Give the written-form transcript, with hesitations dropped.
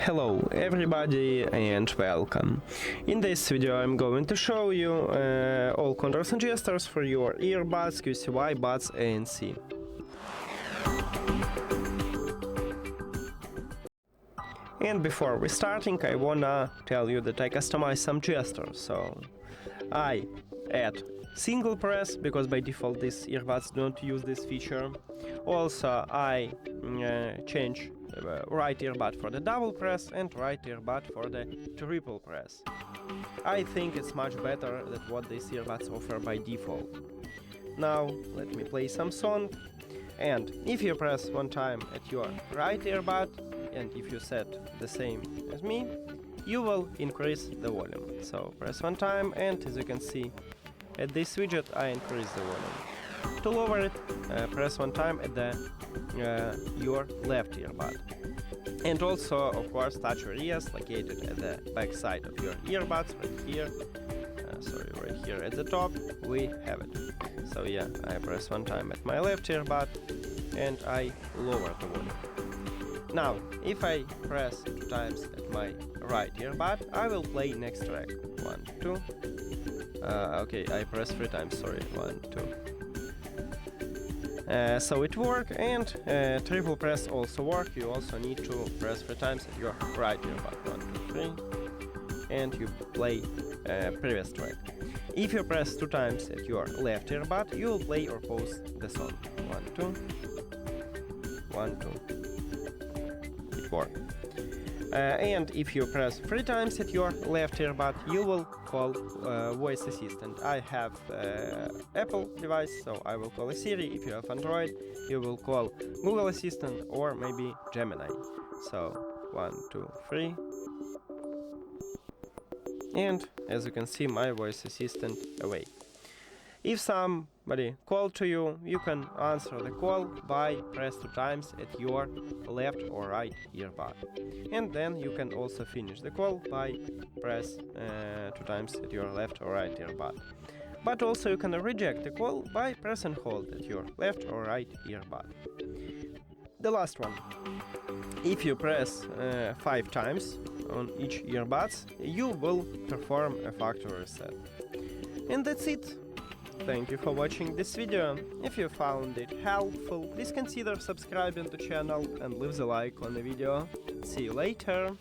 Hello everybody and welcome. In this video I'm going to show you all controls and gestures for your earbuds QCY Buds ANC. And before we starting, I wanna tell you that I customize some gestures. So I add single press because by default these earbuds don't use this feature. Also I change right earbud for the double press and right earbud for the triple press. I think it's much better than what these earbuds offer by default. Now let me play some song, and if you press one time at your right earbud and if you set the same as me, you will increase the volume. So press one time and as you can see at this widget I increase the volume. To lower it, press one time at the your left earbud. And also, of course, touch your ears located at the back side of your earbuds, right here. Right here at the top, we have it. So yeah, I press one time at my left earbud and I lower the volume. Now, if I press two times at my right earbud, I will play next track. 1, 2. Okay, I press 3 times, sorry. 1, 2. So it works, and triple press also works. You also need to press 3 times at your right earbud. 1, 2, 3, and you play previous track. If you press 2 times at your left earbud, you will play or pause the song. 1, 2, 1, 2. It works. And if you press 3 times at your left earbud, you will call voice assistant. I have Apple device, so I will call Siri. If you have Android, you will call Google Assistant or maybe Gemini. So 1, 2, 3. And as you can see, my voice assistant awake. If somebody called to you, you can answer the call by press 2 times at your left or right earbud. And then you can also finish the call by press 2 times at your left or right earbud. But also you can reject the call by press and hold at your left or right earbud. The last one. If you press 5 times on each earbuds, you will perform a factory reset. And that's it. Thank you for watching this video. If you found it helpful, please consider subscribing to the channel and leave a like on the video. See you later!